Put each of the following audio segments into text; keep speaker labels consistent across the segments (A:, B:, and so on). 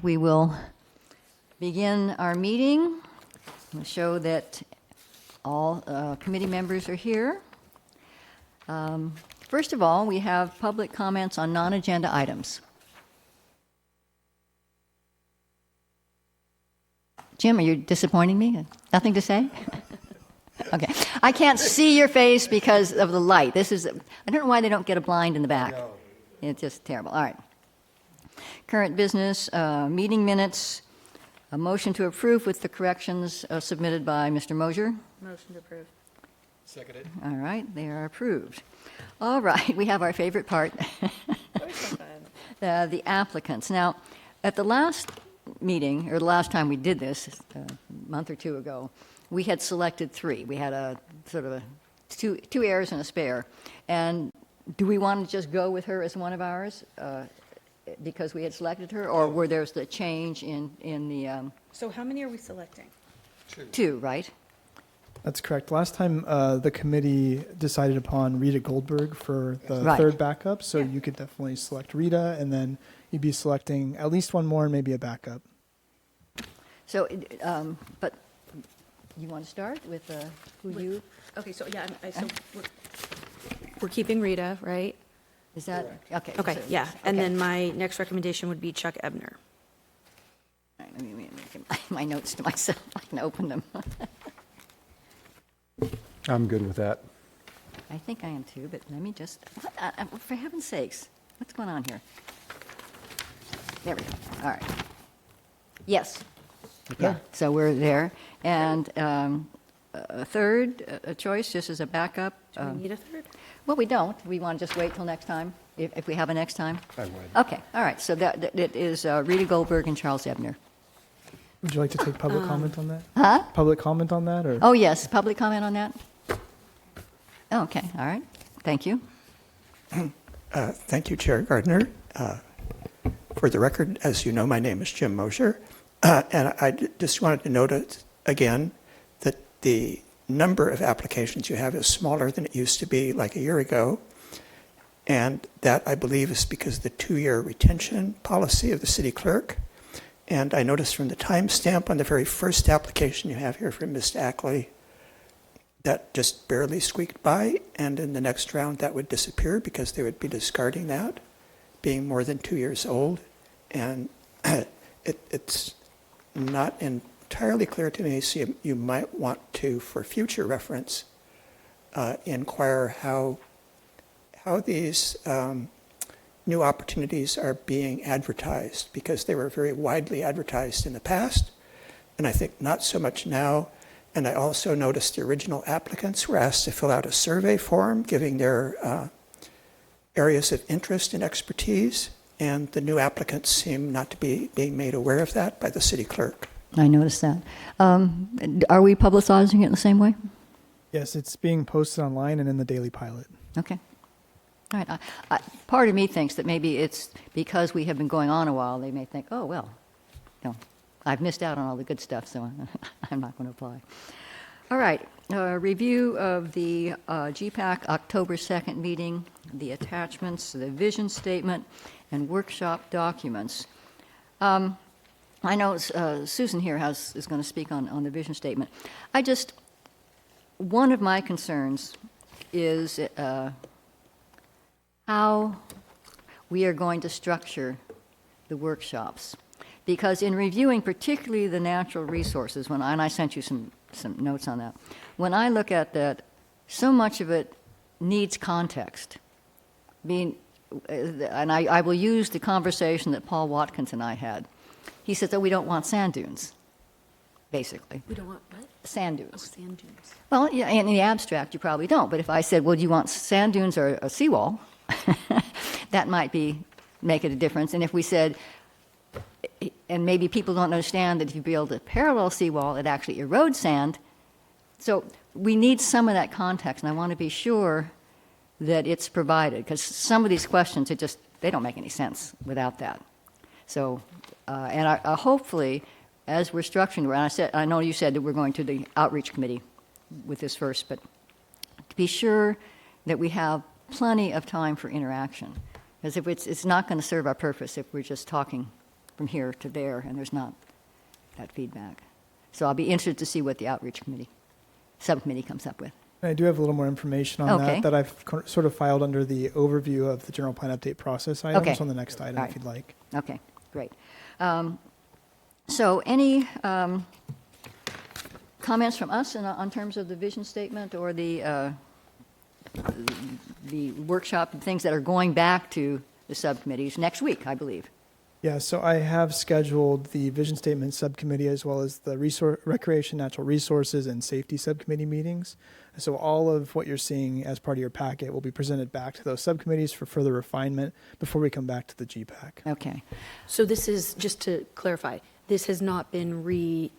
A: We will begin our meeting. We'll show that all committee members are here. First of all, we have public comments on non-agenda items. Jim, are you disappointing me? Nothing to say? Okay. I can't see your face because of the light. I don't know why they don't get a blind in the back. It's just terrible. All right. Current business, meeting minutes, a motion to approve with the corrections submitted by Mr. Mosier.
B: Motion to approve.
C: Seconded.
A: All right, they are approved. All right, we have our favorite part, the applicants. Now, at the last meeting, or the last time we did this, a month or two ago, we had selected three. We had a sort of a two heirs and a spare. And do we want to just go with her as one of ours? Because we had selected her, or were there the change in the...
B: So how many are we selecting?
A: Two, right?
D: That's correct. Last time, the committee decided upon Rita Goldberg for the
A: Right.
D: third backup, so
B: Yeah.
D: you could definitely select Rita, and then you'd be selecting at least one more and maybe a backup.
A: So, but you want to start with who you...
B: Okay, so yeah, so we're keeping Rita, right?
A: Is that... Okay.
B: Okay,
A: so-
B: yeah. And
A: okay.
B: then my next recommendation would be Chuck Ebner.
A: All right, let me make my notes to myself. I can open them.
C: I'm good with that.
A: I think I am too, but let me just, for heaven's sakes, what's going on here? There we go. All right. Yes. Yeah, so we're there. And a third choice, just as a backup.
B: Do we need a third?
A: Well, we don't. We want to just wait till next time, if we have a next time?
C: I would.
A: Okay, all right. So that it is Rita Goldberg and Charles Ebner.
D: Would you like to take public comment on that?
A: Huh?
D: Public comment on that, or?
A: Oh, yes. Public comment on that? Oh, okay, all right. Thank you.
E: Thank you, Chair Gardner. For the record, as you know, my name is Jim Mosier, and I just wanted to note again that the number of applications you have is smaller than it used to be like a year ago, and that, I believe, is because of the 2-year retention policy of the city clerk. And I noticed from the timestamp on the very first application you have here from Ms. Ackley, that just barely squeaked by, and in the next round that would disappear because they would be discarding that, being more than 2 years old. And it's not entirely clear to me, so you might want to, for future reference, inquire how these new opportunities are being advertised, because they were very widely advertised in the past, and I think not so much now. And I also noticed the original applicants were asked to fill out a survey form giving their areas of interest and expertise, and the new applicants seem not to be being made aware of that by the city clerk.
A: I noticed that. Are we publicizing it in the same way?
D: Yes, it's being posted online and in the Daily Pilot.
A: Okay. All right. Part of me thinks that maybe it's because we have been going on a while, they may think, oh, well, I've missed out on all the good stuff, so I'm not going to apply. All right. Review of the GPAC October 2nd meeting, the attachments, the vision statement, and workshop documents. I know Susan here is going to speak on the vision statement. One of my concerns is how we are going to structure the workshops. Because in reviewing particularly the natural resources, and I sent you some notes on that, when I look at that, so much of it needs context. And I will use the conversation that Paul Watkins and I had. He said that we don't want sand dunes, basically.
B: We don't want what?
A: Sand
B: Oh,
A: dunes.
B: sand dunes.
A: Well, yeah, in the abstract, you probably don't. But if I said, well, do you want sand dunes or a seawall? That might make it a difference. And if we said, and maybe people don't understand that if you build a parallel seawall, it actually erodes sand. So we need some of that context, and I want to be sure that it's provided, because some of these questions, they don't make any sense without that. So, and hopefully, as we're structuring, and I know you said that we're going to the outreach committee with this first, but to be sure that we have plenty of time for interaction. Because if it's not going to serve our purpose if we're just talking from here to there, and there's not that feedback. So I'll be interested to see what the outreach subcommittee comes up with.
D: I do have a little more information on
A: Okay.
D: that I've sort of filed under the overview of the general plan update process items
A: Okay.
D: on the next item,
A: All
D: if
A: right.
D: you'd like.
A: Okay, great. So any comments from us on terms of the vision statement or the workshop, things that are going back to the subcommittees next week, I believe?
D: Yeah, so I have scheduled the vision statement subcommittee as well as the recreation, natural resources, and safety subcommittee meetings. So all of what you're seeing as part of your packet will be presented back to those subcommittees for further refinement before we come back to the GPAC.
A: Okay.
B: So this is, just to clarify, this has not been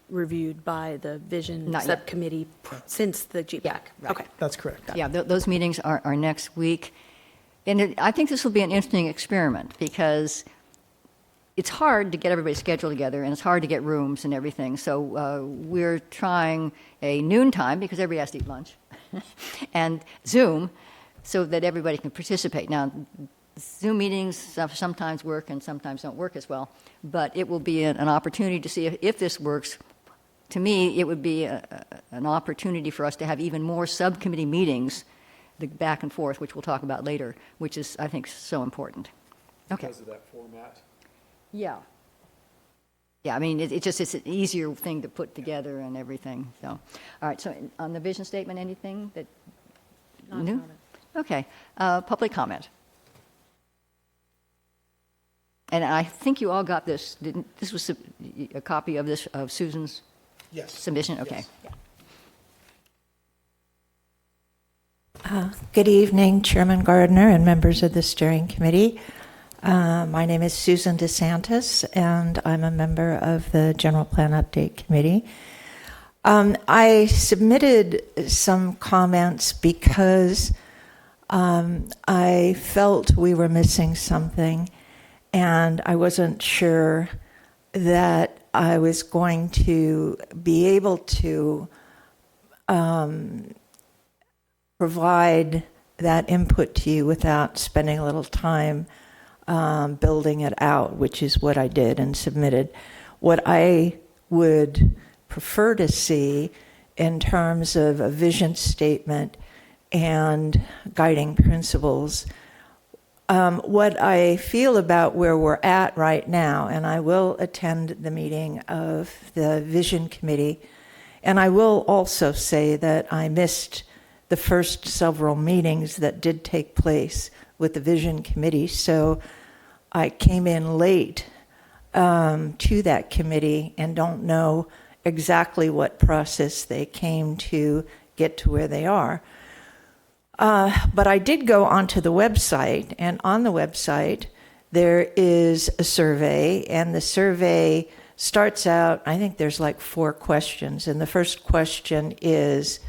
B: reviewed by the vision
A: Not yet.
B: subcommittee since the GPAC?
A: Yeah, right.
B: Okay.
D: That's correct.
A: Yeah, those meetings are next week. And I think this will be an interesting experiment because it's hard to get everybody's schedule together and it's hard to get rooms and everything. So we're trying a noon time because everybody has to eat lunch and Zoom so that everybody can participate. Now, Zoom meetings sometimes work and sometimes don't work as well, but it will be an opportunity to see if this works. To me, it would be an opportunity for us to have even more subcommittee meetings, the back and forth, which we'll talk about later, which is, I think, so important. Okay.
C: Because of that format.
A: Yeah. Yeah, I mean, it's an easier thing to put together and everything, so. All right, so on the vision statement, anything that
B: Not
A: new?
B: on it.
A: Okay, public comment. And I think you all got this, this was a copy of this, of Susan's
C: Yes.
A: submission? Okay.
F: Good evening, Chairman Gardner and members of the steering committee. My name is Susan DeSantis, and I'm a member of the General Plan Update Committee. I submitted some comments because I felt we were missing something, and I wasn't sure that I was going to be able to provide that input to you without spending a little time building it out, which is what I did and submitted. What I would prefer to see in terms of a vision statement and guiding principles, what I feel about where we're at right now, and I will attend the meeting of the Vision Committee, and I will also say that I missed the first several meetings that did take place with the Vision Committee, so I came in late to that committee and don't know exactly what process they came to get to where they are. But I did go onto the website, and on the website there is a survey, and the survey starts out, I think there's like 4 questions, and the first question is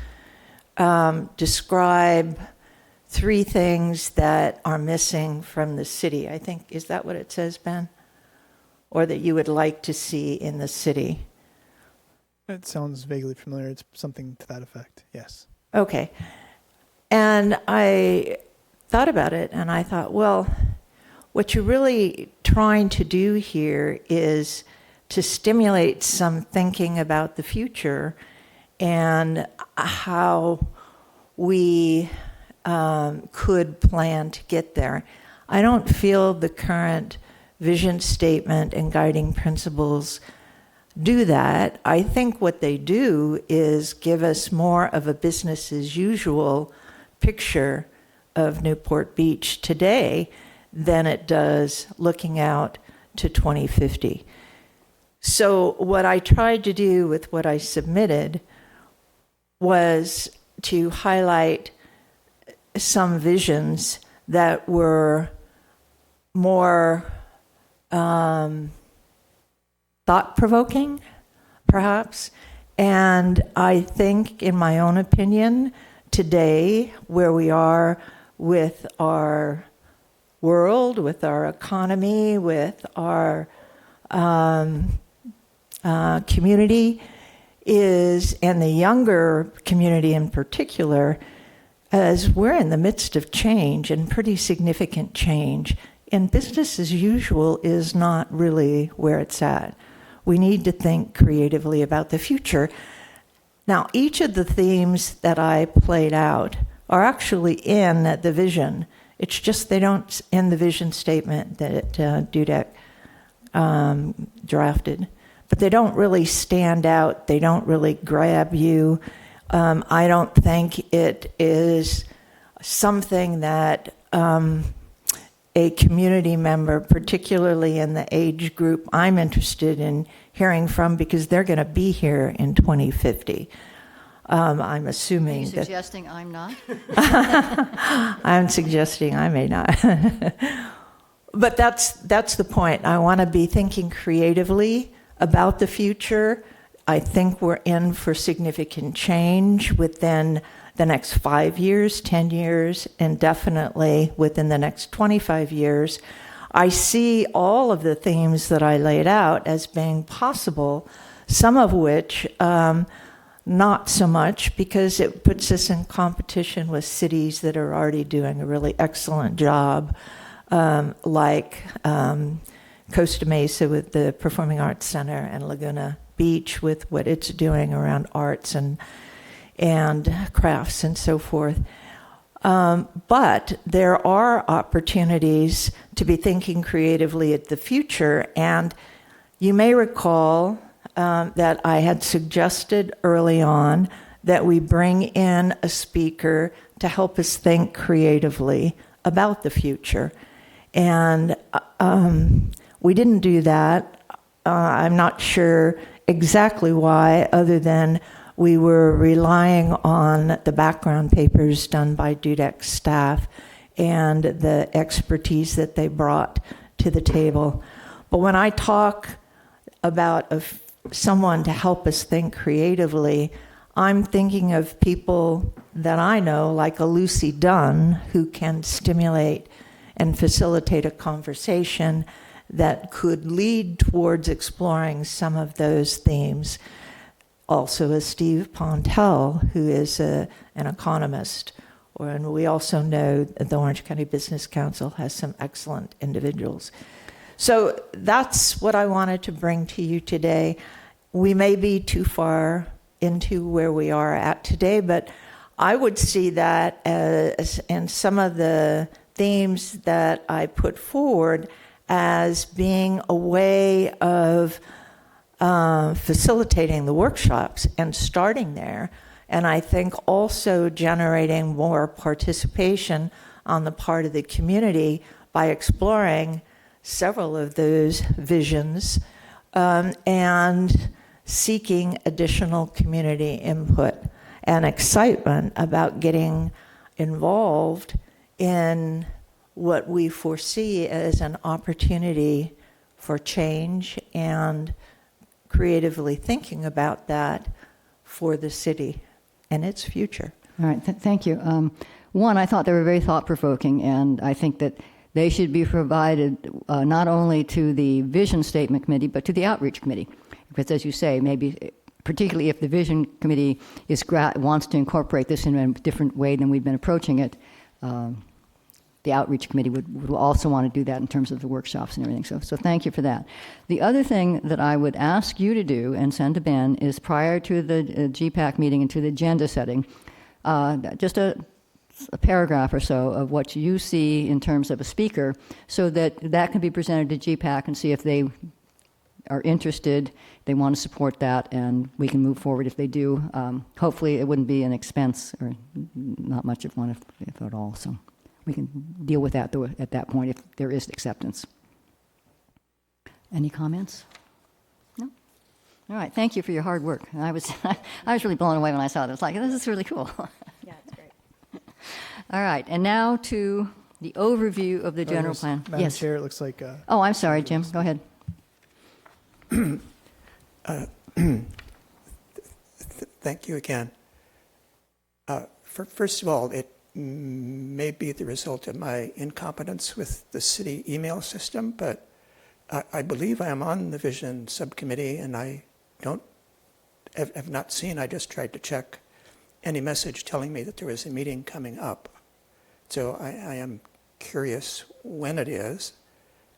F: describe 3 things that are missing from the city. I think, is that what it says, Ben? Or that you would like to see in the city?
D: It sounds vaguely familiar. It's something to that effect, yes.
F: Okay. And I thought about it, and I thought, well, what you're really trying to do here is to stimulate some thinking about the future and how we could plan to get there. I don't feel the current vision statement and guiding principles do that. I think what they do is give us more of a business as usual picture of Newport Beach today than it does looking out to 2050. So what I tried to do with what I submitted was to highlight some visions that were more thought-provoking, perhaps. And I think, in my own opinion, today, where we are with our world, with our economy, with our community, and the younger community in particular, as we're in the midst of change, and pretty significant change, and business as usual is not really where it's at. We need to think creatively about the future. Now, each of the themes that I played out are actually in the vision. It's just they don't in the vision statement that Dudek drafted. But they don't really stand out. They don't really grab you. I don't think it is something that a community member, particularly in the age group I'm interested in hearing from, because they're going to be here in 2050. I'm
A: Are you
F: assuming that
A: suggesting I'm not?
F: I'm suggesting I may not. But that's the point. I want to be thinking creatively about the future. I think we're in for significant change within the next 5 years, 10 years, and definitely within the next 25 years. I see all of the themes that I laid out as being possible, some of which not so much, because it puts us in competition with cities that are already doing a really excellent job, like Costa Mesa with the Performing Arts Center and Laguna Beach with what it's doing around arts and crafts and so forth. But there are opportunities to be thinking creatively at the future. And you may recall that I had suggested early on that we bring in a speaker to help us think creatively about the future. And we didn't do that. I'm not sure exactly why, other than we were relying on the background papers done by Dudek's staff and the expertise that they brought to the table. But when I talk about someone to help us think creatively, I'm thinking of people that I know, like a Lucy Dunn, who can stimulate and facilitate a conversation that could lead towards exploring some of those themes. Also, a Steve Pontel, who is an economist, and we also know that the Orange County Business Council has some excellent individuals. So that's what I wanted to bring to you today. We may be too far into where we are at today, but I would see that as, and some of the themes that I put forward, as being a way of facilitating the workshops and starting there. And I think also generating more participation on the part of the community by exploring several of those visions and seeking additional community input and excitement about getting involved in what we foresee as an opportunity for change and creatively thinking about that for the city and its future.
A: All right, thank you. One, I thought they were very thought-provoking, and I think that they should be provided not only to the Vision Statement Committee, but to the Outreach Committee. Because as you say, maybe particularly if the Vision Committee wants to incorporate this in a different way than we've been approaching it, the Outreach Committee would also want to do that in terms of the workshops and everything. So thank you for that. The other thing that I would ask you to do and send to Ben is, prior to the GPAC meeting and to the agenda setting, just a paragraph or so of what you see in terms of a speaker, so that can be presented to GPAC and see if they are interested, they want to support that, and we can move forward if they do. Hopefully it wouldn't be an expense, or not much of one, if at all. So we can deal with that, though, at that point, if there is acceptance. Any comments? No? All right, thank you for your hard work. I was really blown away when I saw this. Like, this is really cool.
B: Yeah, it's great.
A: All right, and now to the overview of the general plan.
D: Madam
A: Yes.
D: Chair, it looks like...
A: Oh, I'm sorry, Jim. Go ahead.
E: Thank you again. First of all, it may be the result of my incompetence with the city email system, but I believe I am on the Vision Subcommittee, and I have not seen, I just tried to check, any message telling me that there was a meeting coming up. So I am curious when it is.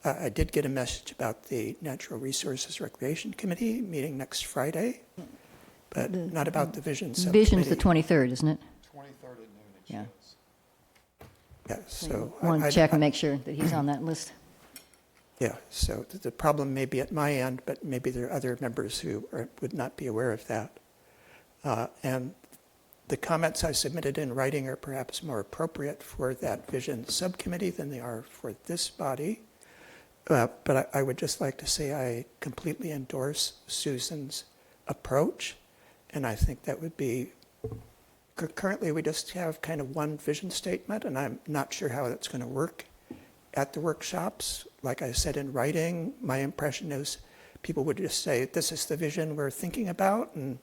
E: I did get a message about the Natural Resources Recreation Committee meeting next Friday, but not about the Vision Subcommittee.
A: Vision's the 23rd, isn't it?
C: 23rd at noon, it
A: Yeah.
C: shows.
E: Yeah, so
A: Want to check and make sure that he's on that list.
E: Yeah, so the problem may be at my end, but maybe there are other members who would not be aware of that. And the comments I submitted in writing are perhaps more appropriate for that Vision Subcommittee than they are for this body. But I would just like to say I completely endorse Susan's approach, and I think that would be, currently we just have kind of one vision statement, and I'm not sure how that's going to work at the workshops. Like I said in writing, my impression is people would just say, this is the vision we're thinking about, and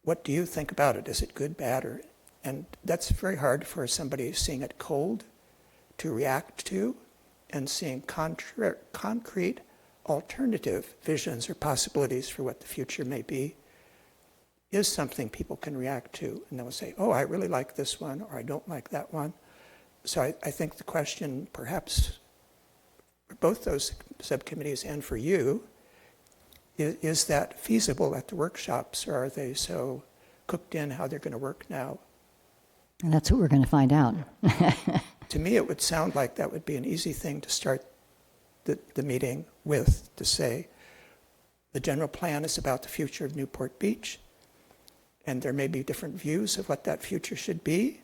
E: what do you think about it? Is it good, bad, or... And that's very hard for somebody seeing it cold to react to, and seeing concrete alternative visions or possibilities for what the future may be is something people can react to. And they'll say, oh, I really like this one, or I don't like that one. So I think the question, perhaps for both those subcommittees and for you, is that feasible at the workshops, or are they so cooked in how they're going to work now?
A: And that's what we're going to find out.
E: To me, it would sound like that would be an easy thing to start the meeting with, to say, the general plan is about the future of Newport Beach, and there may be different views of what that future should be,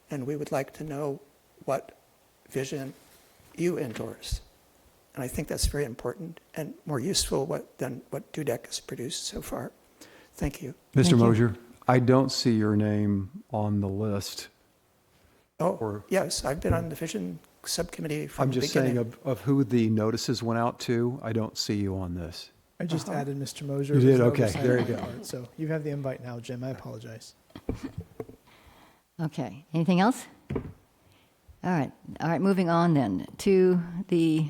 E: and we would like to know what vision you endorse. And I think that's very important and more useful than what Dudek has produced so far. Thank you.
C: Mr.
A: you.
C: Mosier, I don't see your name on the list.
E: Oh, yes, I've been on the Vision Subcommittee from
C: I'm
E: the
C: just
E: beginning.
C: saying of who the notices went out to. I don't see you on this.
D: I just added Mr. Mosier.
C: You did?
D: as
C: Okay,
D: oversight
C: there you
D: on my
C: go.
D: part. So you have the invite now, Jim. I apologize.
A: Okay, anything else? All right, moving on then to the,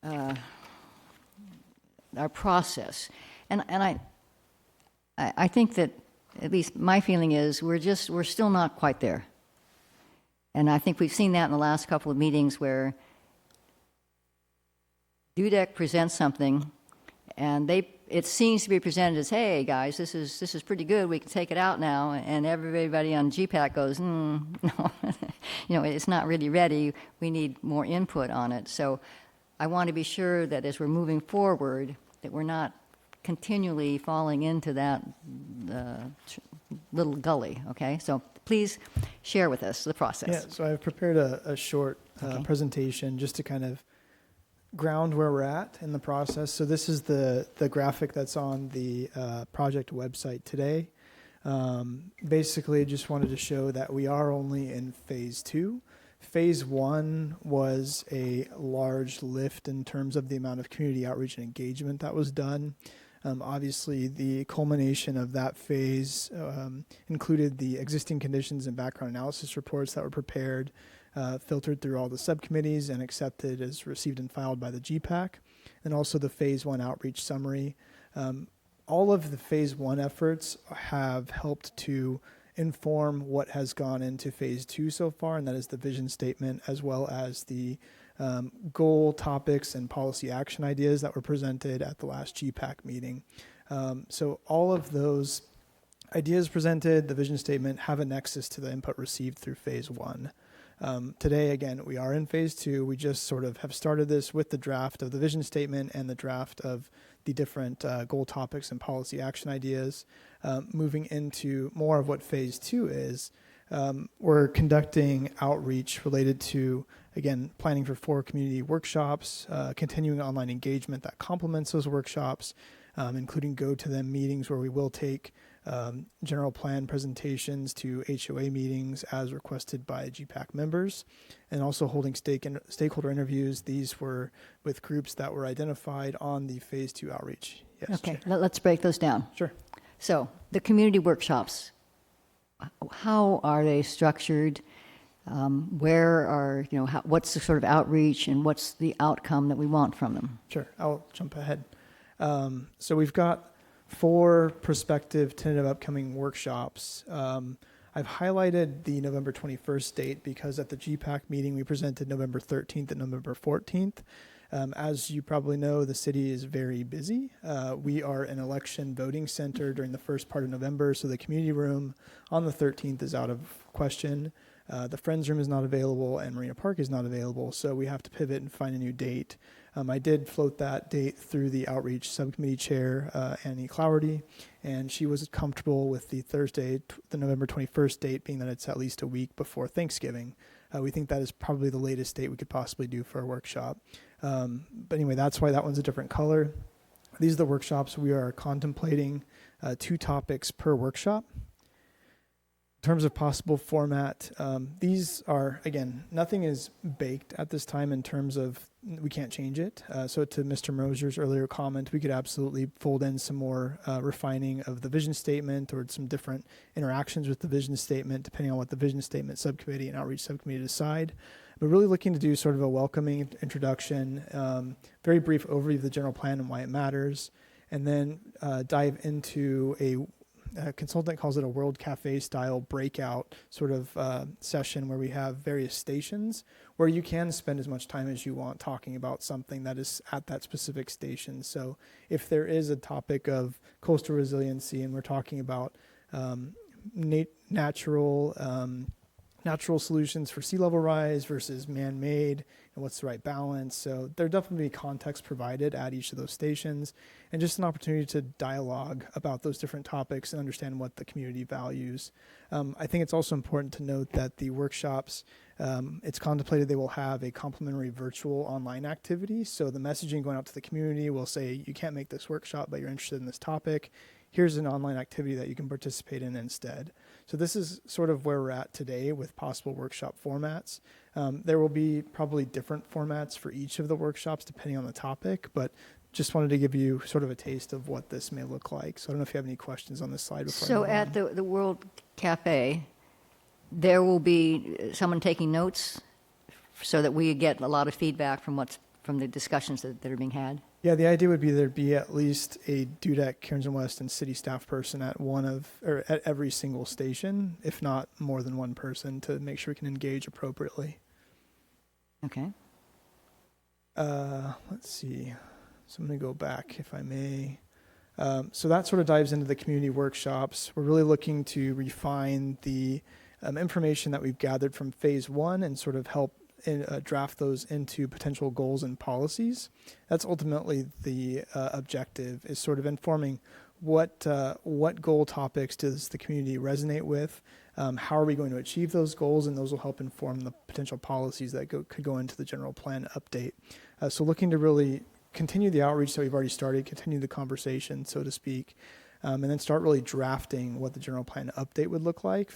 A: our process. And I think that, at least my feeling is, we're still not quite there. And I think we've seen that in the last couple of meetings where Dudek presents something, and it seems to be presented as, hey, guys, this is pretty good, we can take it out now, and everybody on GPAC goes, no, it's not really ready, we need more input on it. So I want to be sure that as we're moving forward, that we're not continually falling into that little gully, okay? So please share with us the process.
D: Yeah, so I've prepared a short
A: Okay.
D: presentation just to kind of ground where we're at in the process. So this is the graphic that's on the project website today. Basically, just wanted to show that we are only in phase 2. Phase 1 was a large lift in terms of the amount of community outreach and engagement that was done. Obviously, the culmination of that phase included the existing conditions and background analysis reports that were prepared, filtered through all the subcommittees and accepted as received and filed by the GPAC, and also the Phase 1 outreach summary. All of the Phase 1 efforts have helped to inform what has gone into Phase 2 so far, and that is the vision statement, as well as the goal topics and policy action ideas that were presented at the last GPAC meeting. So all of those ideas presented, the vision statement, have a nexus to the input received through Phase 1. Today, again, we are in Phase 2. We just sort of have started this with the draft of the vision statement and the draft of the different goal topics and policy action ideas. Moving into more of what Phase 2 is, we're conducting outreach related to, again, planning for 4 community workshops, continuing online engagement that complements those workshops, including go-to-them meetings where we will take general plan presentations to HOA meetings as requested by GPAC members, and also holding stakeholder interviews. These were with groups that were identified on the Phase 2 outreach. Yes,
A: Okay,
D: Chair.
A: let's break those down.
D: Sure.
A: So the community workshops, how are they structured? Where are, what's the sort of outreach and what's the outcome that we want from them?
D: Sure, I'll jump ahead. So we've got 4 prospective tentative upcoming workshops. I've highlighted the November 21st date because at the GPAC meeting, we presented November 13th and November 14th. As you probably know, the city is very busy. We are an election voting center during the first part of November, so the community room on the 13th is out of question. The Friends Room is not available, and Marina Park is not available, so we have to pivot and find a new date. I did float that date through the outreach subcommittee chair, Annie Clowerty, and she was comfortable with the Thursday, the November 21st date, being that it's at least a week before Thanksgiving. We think that is probably the latest date we could possibly do for a workshop. But anyway, that's why that one's a different color. These are the workshops. We are contemplating 2 topics per workshop. In terms of possible format, these are, again, nothing is baked at this time in terms of we can't change it. So to Mr. Mosier's earlier comment, we could absolutely fold in some more refining of the vision statement or some different interactions with the vision statement, depending on what the vision statement subcommittee and outreach subcommittee decide. But really looking to do sort of a welcoming introduction, very brief overview of the general plan and why it matters, and then dive into a consultant calls it a World Cafe style breakout sort of session where we have various stations where you can spend as much time as you want talking about something that is at that specific station. So if there is a topic of coastal resiliency and we're talking about natural solutions for sea level rise versus man-made and what's the right balance. So there definitely be context provided at each of those stations and just an opportunity to dialogue about those different topics and understand what the community values. I think it's also important to note that the workshops, it's contemplated they will have a complimentary virtual online activity. So the messaging going out to the community will say, you can't make this workshop, but you're interested in this topic. Here's an online activity that you can participate in instead. So this is sort of where we're at today with possible workshop formats. There will be probably different formats for each of the workshops depending on the topic, but just wanted to give you sort of a taste of what this may look like. So I don't know if you have any questions on this slide before I
A: So
D: move
A: at
D: on.
A: the World Cafe, there will be someone taking notes so that we get a lot of feedback from the discussions that are being had?
D: Yeah, the idea would be there'd be at least a DUDEC, Cairns and West, and city staff person at at every single station, if not more than one person, to make sure we can engage appropriately.
A: Okay.
D: Let's see. So I'm going to go back, if I may. So that sort of dives into the community workshops. We're really looking to refine the information that we've gathered from phase 1 and sort of help draft those into potential goals and policies. That's ultimately the objective, is sort of informing what goal topics does the community resonate with, how are we going to achieve those goals, and those will help inform the potential policies that could go into the general plan update. So looking to really continue the outreach that we've already started, continue the conversation, so to speak, and then start really drafting what the general plan update would look like,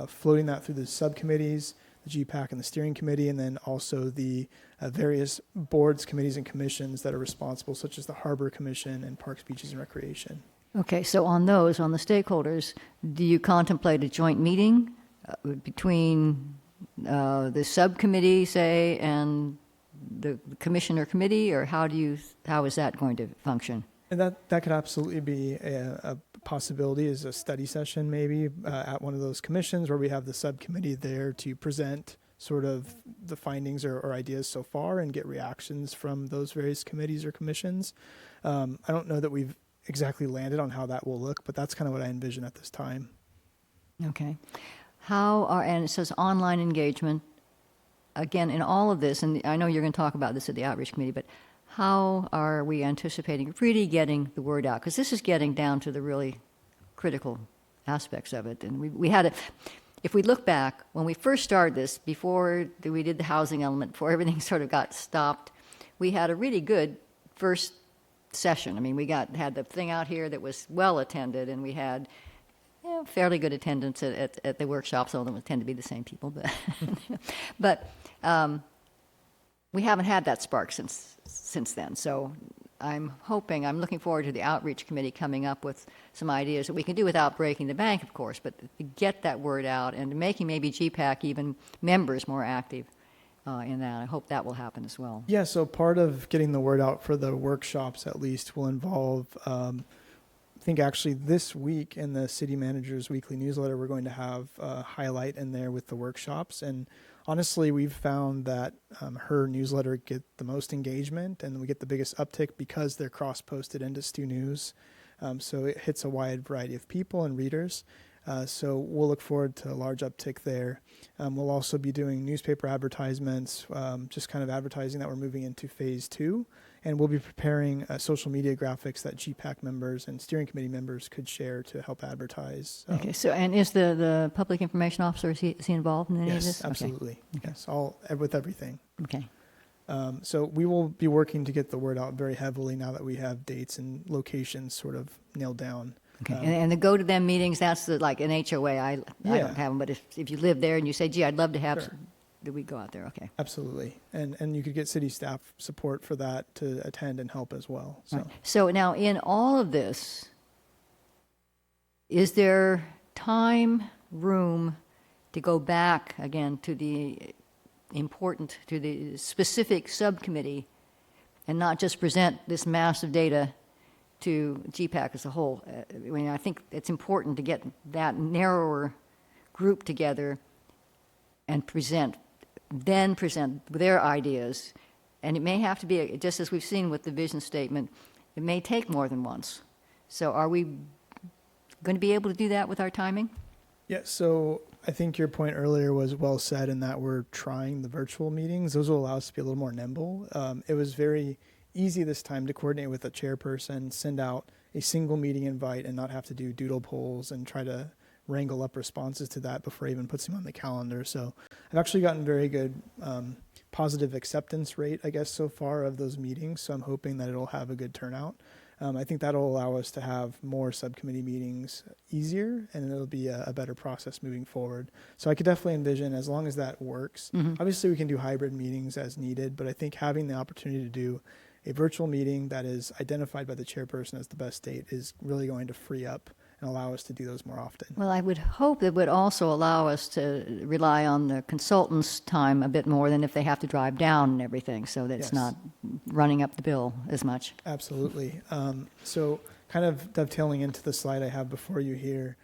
D: floating that through the subcommittees, the GPAC and the steering committee, and then also the various boards, committees, and commissions that are responsible, such as the Harbor Commission and Parks, Beaches, and Recreation.
A: Okay, so on the stakeholders, do you contemplate a joint meeting between the subcommittee, say, and the commission or committee, or how is that going to function?
D: And that could absolutely be a possibility, is a study session maybe at one of those commissions where we have the subcommittee there to present sort of the findings or ideas so far and get reactions from those various committees or commissions. I don't know that we've exactly landed on how that will look, but that's kind of what I envision at this time.
A: Okay. And it says online engagement. Again, in all of this, and I know you're going to talk about this at the outreach committee, but how are we anticipating really getting the word out? Because this is getting down to the really critical aspects of it. And we had if we look back, when we first started this, before we did the housing element, before everything sort of got stopped, we had a really good first session. I mean, we had the thing out here that was well attended, and we had fairly good attendance at the workshops, although it tend to be the same people. But we haven't had that spark since then. So I'm looking forward to the outreach committee coming up with some ideas that we can do without breaking the bank, of course, but to get that word out and making maybe GPAC even members more active in that. I hope that will happen as well.
D: Yeah, so part of getting the word out for the workshops at least will involve think actually this week in the city manager's weekly newsletter, we're going to have a highlight in there with the workshops. And honestly, we've found that her newsletter get the most engagement, and we get the biggest uptick because they're cross-posted into Stu News. So it hits a wide variety of people and readers. So we'll look forward to a large uptick there. We'll also be doing newspaper advertisements, just kind of advertising that we're moving into phase 2. And we'll be preparing social media graphics that GPAC members and steering committee members could share to help advertise.
A: Okay, so, and is the public information officer, is he involved in any of
D: Yes,
A: this? Okay.
D: absolutely. Yes, all with everything.
A: Okay.
D: So we will be working to get the word out very heavily now that we have dates and locations sort of nailed down.
A: Okay, and the go-to-them meetings, that's like an HOA. I
D: Yeah.
A: don't have them, but if you live there and you say, gee, I'd love to have,
D: Sure.
A: do we go out there? Okay.
D: Absolutely. And you could get city staff support for that to attend and help as well. So
A: Right. So now, in all of this, is there room to go back again to the specific subcommittee and not just present this mass of data to GPAC as a whole? I mean, I think it's important to get that narrower group together and present their ideas. And it may have to be, just as we've seen with the vision statement, it may take more than once. So are we going to be able to do that with our timing?
D: yeah, so I think your point earlier was well said in that we're trying the virtual meetings. Those will allow us to be a little more nimble. It was very easy this time to coordinate with a chairperson, send out a single meeting invite and not have to do doodle polls and try to wrangle up responses to that before I even puts them on the calendar. So I've actually gotten very good positive acceptance rate, I guess, so far of those meetings. So I'm hoping that it'll have a good turnout. I think that'll allow us to have more subcommittee meetings easier, and it'll be a better process moving forward. So I could definitely envision, as long as that works, obviously we can do hybrid meetings as needed, but I think having the opportunity to do a virtual meeting that is identified by the chairperson as the best date is really going to free up and allow us to do those more often.
A: Well, I would hope it would also allow us to rely on the consultants' time a bit more than if they have to drive down and everything, so that it's
D: Yes.
A: not running up the bill as much.
D: Absolutely. So kind of dovetailing into the slide I have before you here,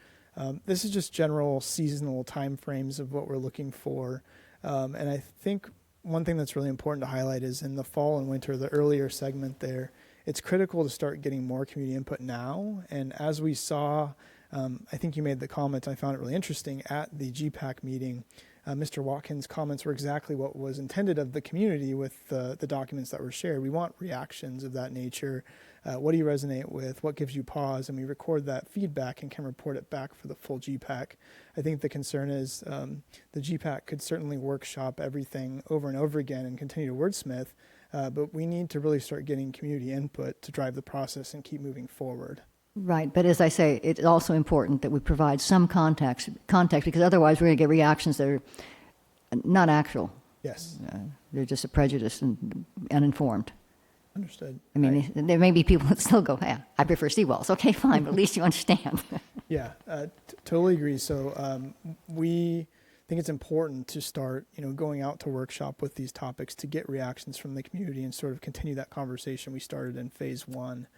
D: this is just general seasonal timeframes of what we're looking for. And I think one thing that's really important to highlight is in the fall and winter, the earlier segment there, it's critical to start getting more community input now. And as we saw, I think you made the comment, I found it really interesting, at the GPAC meeting, Mr. Watkins' comments were exactly what was intended of the community with the documents that were shared. We want reactions of that nature. What do you resonate with? What gives you pause? And we record that feedback and can report it back for the full GPAC. I think the concern is the GPAC could certainly workshop everything over and over again and continue to wordsmith, but we need to really start getting community input to drive the process and keep moving forward.
A: Right, but as I say, it's also important that we provide some context because otherwise we're going to get reactions that are not actual.
D: Yes,
A: They're just a prejudice and uninformed.
D: understood.
A: I mean, there may be people that still go, yeah, I prefer seawalls. Okay, fine, but at least you understand.
D: Yeah, totally agree. So we think it's important to start, going out to workshop with these topics to get reactions from the community and sort of continue that conversation we started in phase 1.